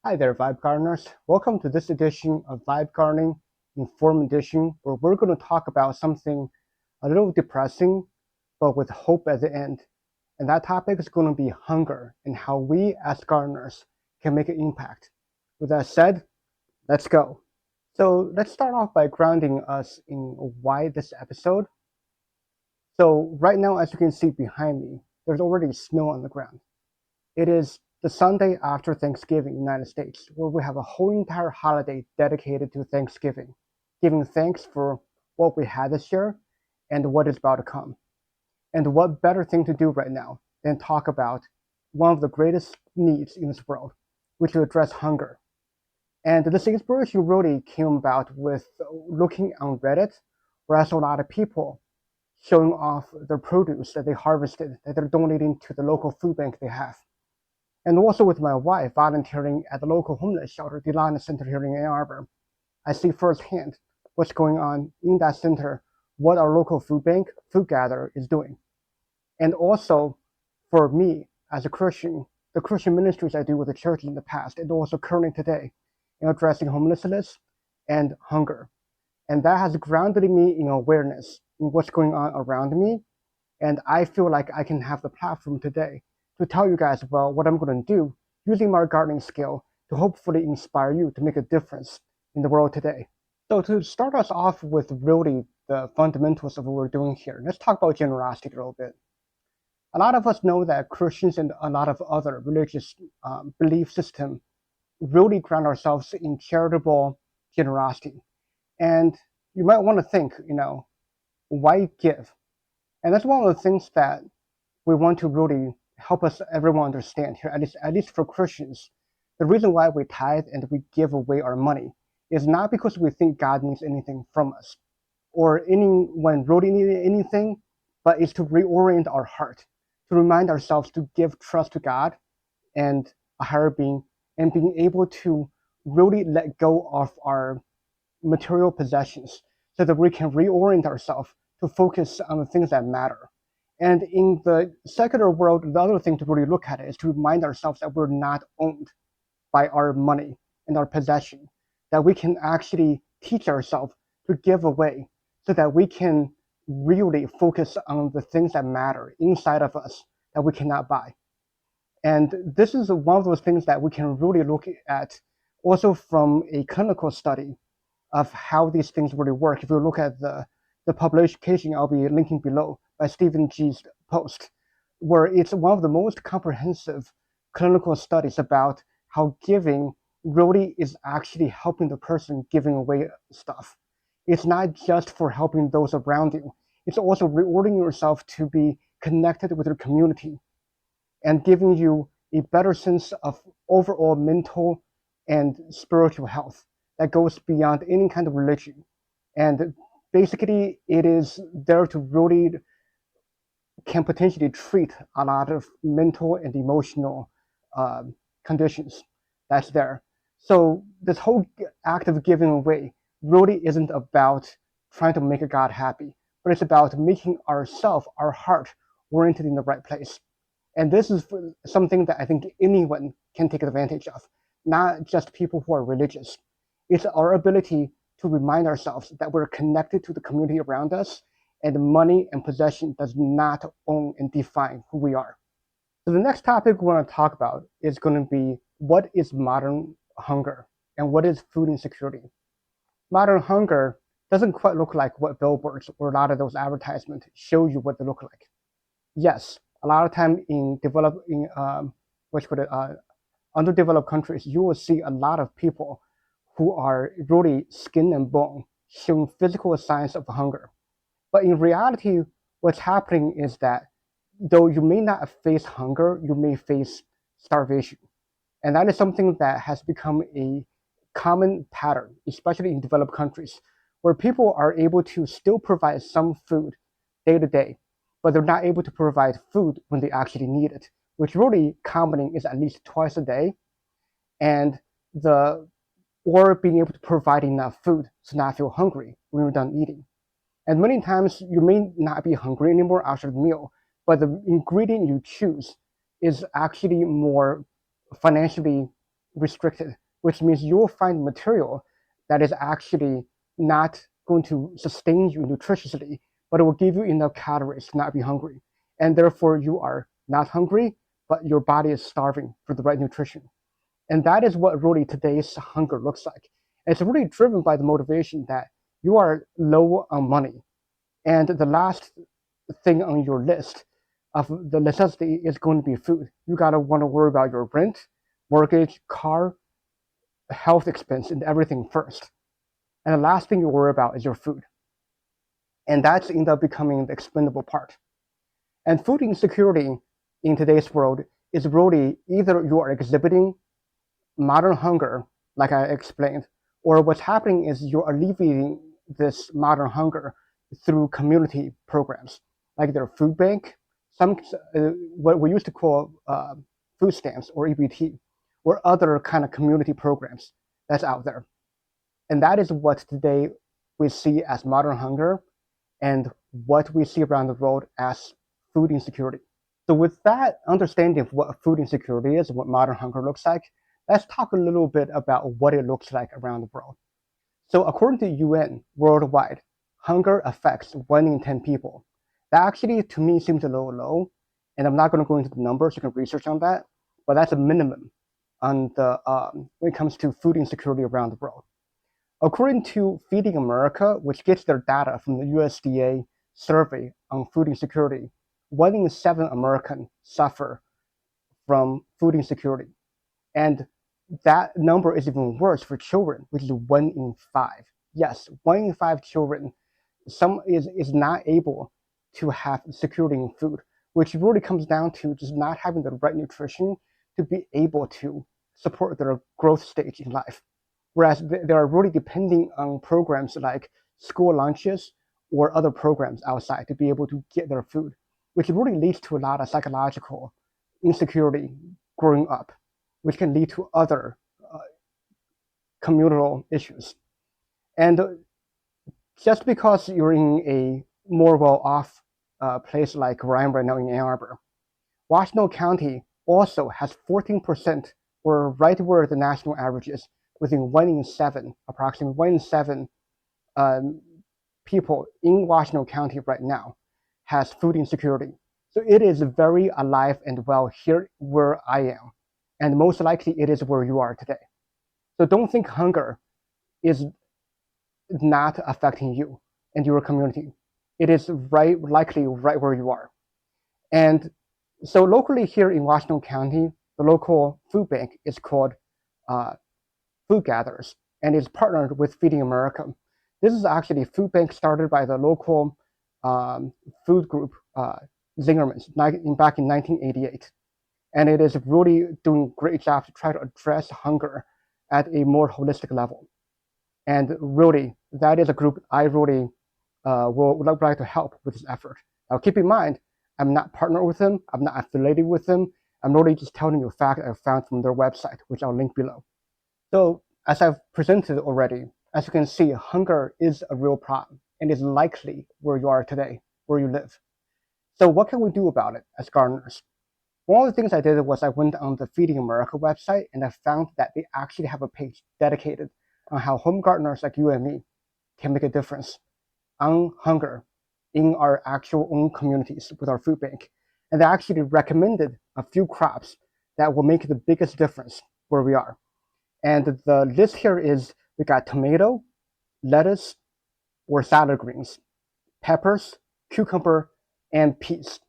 Hi there, Vibe Gardeners. Welcome to this edition of Vibe Gardening Informed Edition, where we're going to talk about something a little depressing, but with hope at the end. And that topic is going to be hunger and how we as gardeners can make an impact. With that said, let's go. So let's start off by grounding us in why this episode. So right now, as you can see behind me, there's already snow on the ground. It is the Sunday after Thanksgiving in the United States, where we have a whole entire holiday dedicated to Thanksgiving, giving thanks for what we had this year and what is about to come. And what better thing to do right now than talk about one of the greatest needs in this world, which is to address hunger. And this inspiration really came about with looking on Reddit, where I saw a lot of people showing off their produce that they harvested, that they're donating to the local food bank they have. And also with my wife volunteering at the local homeless shelter, the Delana Center here in Ann Arbor, I see firsthand what's going on in that center, what our local food bank, food gatherer is doing. And also for me as a Christian, the Christian ministries I do with the church in the past and also currently today in addressing homelessness and hunger. And that has grounded me in awareness in what's going on around me. And I feel like I can have the platform today to tell you guys about what I'm going to do using my gardening skill to hopefully inspire you to make a difference in the world today. So to start us off with really the fundamentals of what we're doing here, let's talk about generosity a little bit. A lot of us know that Christians and a lot of other religious belief systems really ground ourselves in charitable generosity. And you might want to think, why give? And that's one of the things that we want to really help us everyone understand here, at least for Christians. The reason why we tithe and we give away our money is not because we think God needs anything from us or anyone really needed anything, but it's to reorient our heart, to remind ourselves to give trust to God and a higher being, and being able to really let go of our material possessions so that we can reorient ourselves to focus on the things that matter. And in the secular world, the other thing to really look at is to remind ourselves that we're not owned by our money and our possession, that we can actually teach ourselves to give away so that we can really focus on the things that matter inside of us that we cannot buy. And this is one of those things that we can really look at also from a clinical study of how these things really work. If you look at the publication I'll be linking below by Stephen G's post, where it's one of the most comprehensive clinical studies about how giving really is actually helping the person giving away stuff. It's not just for helping those around you. It's also rewarding yourself to be connected with your community and giving you a better sense of overall mental and spiritual health that goes beyond any kind of religion. And basically, it is there to really can potentially treat a lot of mental and emotional conditions that's there. So this whole act of giving away really isn't about trying to make God happy, but it's about making ourselves, our heart, oriented in the right place. And this is something that I think anyone can take advantage of, not just people who are religious. It's our ability to remind ourselves that we're connected to the community around us, and money and possession does not own and define who we are. So the next topic we want to talk about is going to be what is modern hunger and what is food insecurity. Modern hunger doesn't quite look like what billboards or a lot of those advertisements show you what they look like. Yes, a lot of time in developing, underdeveloped countries, you will see a lot of people who are really skin and bone, showing physical signs of hunger. But in reality, what's happening is that though you may not face hunger, you may face starvation. And that is something that has become a common pattern, especially in developed countries, where people are able to still provide some food day to day, but they're not able to provide food when they actually need it, which really common is at least twice a day. And the or being able to provide enough food to not feel hungry when you're done eating. And many times you may not be hungry anymore after the meal, but the ingredient you choose is actually more financially restricted, which means you will find material that is actually not going to sustain you nutritiously, but it will give you enough calories to not be hungry. And therefore, you are not hungry, but your body is starving for the right nutrition. And that is what really today's hunger looks like. And it's really driven by the motivation that you are low on money. And the last thing on your list of the necessity is going to be food. You gotta want to worry about your rent, mortgage, car, health expense, and everything first. And the last thing you worry about is your food. And that's ended up becoming the expendable part. And food insecurity in today's world is really either you are exhibiting modern hunger, like I explained, or what's happening is you're alleviating this modern hunger through community programs, like their food bank, some what we used to call food stamps or EBT, or other kind of community programs that's out there. And that is what today we see as modern hunger and what we see around the world as food insecurity. So with that understanding of what food insecurity is, what modern hunger looks like, let's talk a little bit about what it looks like around the world. So according to UN, worldwide, hunger affects 1 in 10 people. That actually, to me, seems a little low, and I'm not going to go into the numbers. You can research on that, but that's a minimum on the when it comes to food insecurity around the world. According to Feeding America, which gets their data from the USDA survey on food insecurity, 1 in 7 Americans suffer from food insecurity. And that number is even worse for children, which is 1 in 5. Yes, 1 in 5 children is not able to have security in food, which really comes down to just not having the right nutrition to be able to support their growth stage in life. Whereas they are really depending on programs like school lunches or other programs outside to be able to get their food, which really leads to a lot of psychological insecurity growing up, which can lead to other communal issues. And just because you're in a more well-off place like where I am right now in Ann Arbor, Washtenaw County also has 14%, or right where the national average is, within 1 in 7, approximately 1 in 7 people in Washtenaw County right now has food insecurity. So it is very alive and well here where I am. And most likely it is where you are today. So don't think hunger is not affecting you and your community. It is likely right where you are. And so locally here in Washtenaw County, the local food bank is called Food Gatherers, and is partnered with Feeding America. This is actually a food bank started by the local food group, Zingerman's, back in 1988. And it is really doing a great job to try to address hunger at a more holistic level. And really, that is a group I really would like to help with this effort. Now, keep in mind, I'm not partnered with them. I'm not affiliated with them. I'm really just telling you a fact I found from their website, which I'll link below. So as I've presented already, as you can see, hunger is a real problem and is likely where you are today, where you live. So what can we do about it as gardeners? One of the things I did was I went on the Feeding America website and I found that they actually have a page dedicated on how home gardeners like you and me can make a difference on hunger in our actual own communities with our food bank. And they actually recommended a few crops that will make the biggest difference where we are. And the list here is, we got tomato, lettuce, or salad greens, peppers, cucumber, and peas.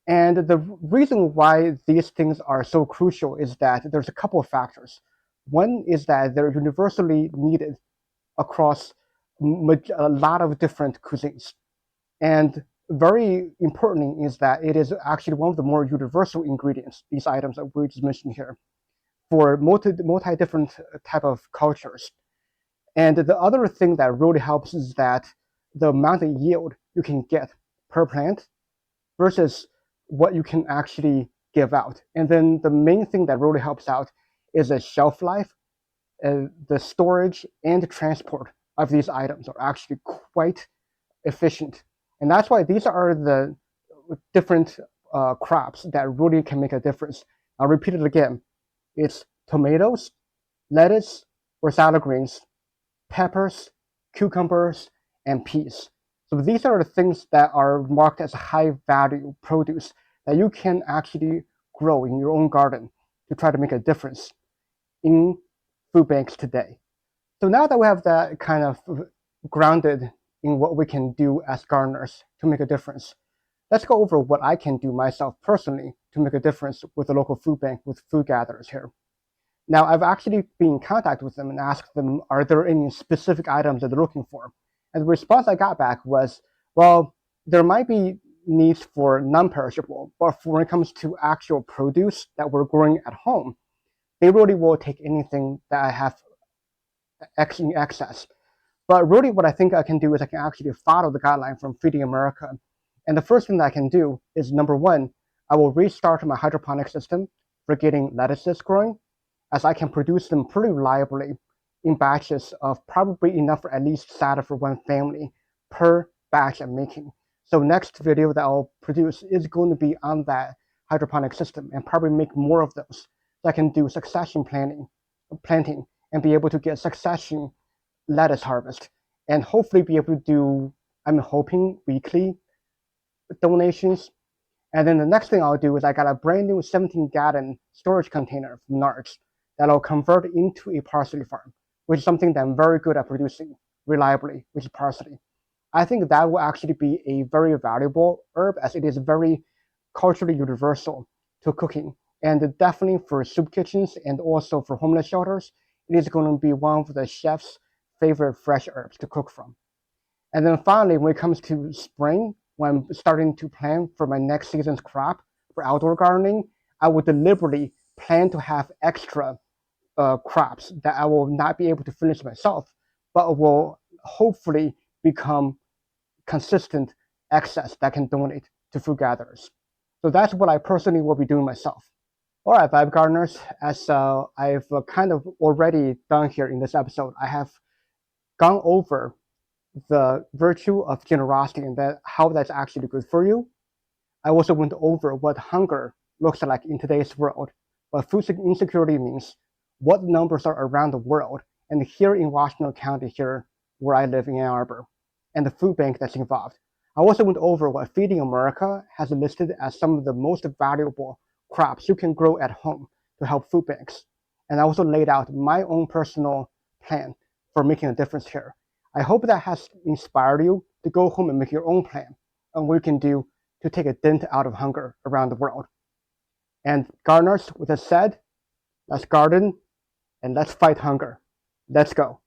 And the reason why these things are so crucial is that there's a couple of factors. One is that they're universally needed across a lot of different cuisines. And very importantly is that it is actually one of the more universal ingredients, these items that we just mentioned here, for multi different type of cultures. And the other thing that really helps is that the amount of yield you can get per plant versus what you can actually give out. And then the main thing that really helps out is the shelf life. The storage and transport of these items are actually quite efficient. And that's why these are the different crops that really can make a difference. I'll repeat it again. It's tomatoes, lettuce or salad greens, peppers, cucumbers, and peas. So these are the things that are marked as high value produce that you can actually grow in your own garden to try to make a difference in food banks today. So now that we have that kind of grounded in what we can do as gardeners to make a difference, let's go over what I can do myself personally to make a difference with the local food bank, with food gatherers here. Now, I've actually been in contact with them and asked them, are there any specific items that they're looking for? And the response I got back was, well, there might be needs for non-perishable, but when it comes to actual produce that we're growing at home, they really will take anything that I have in excess. But really what I think I can do is I can actually follow the guideline from Feeding America. And the first thing that I can do is, number one, I will restart my hydroponic system for getting lettuces growing, as I can produce them pretty reliably in batches of probably enough for at least salad for one family per batch I'm making. So next video that I'll produce is going to be on that hydroponic system and probably make more of those. So I can do succession planting and be able to get succession lettuce harvest and hopefully be able to do, I'm hoping, weekly donations. And then the next thing I'll do is I got a brand new 17-gallon storage container from Nards that I'll convert into a parsley farm, which is something that I'm very good at producing reliably, which is parsley. I think that will actually be a very valuable herb, as it is very culturally universal to cooking. And definitely for soup kitchens and also for homeless shelters, it is going to be one of the chef's favorite fresh herbs to cook from. And then finally, when it comes to spring, when I'm starting to plan for my next season's crop for outdoor gardening, I will deliberately plan to have extra crops that I will not be able to finish myself, but will hopefully become consistent excess that I can donate to food gatherers. So that's what I personally will be doing myself. All right, Vibe Gardeners, as I've kind of already done here in this episode, I have gone over the virtue of generosity and how that's actually good for you. I also went over what hunger looks like in today's world, what food insecurity means, what numbers are around the world, and here in Washtenaw County, here where I live in Ann Arbor, and the food bank that's involved. I also went over what Feeding America has listed as some of the most valuable crops you can grow at home to help food banks. And I also laid out my own personal plan for making a difference here. I hope that has inspired you to go home and make your own plan on what you can do to take a dent out of hunger around the world. And gardeners, with that said, let's garden and let's fight hunger. Let's go.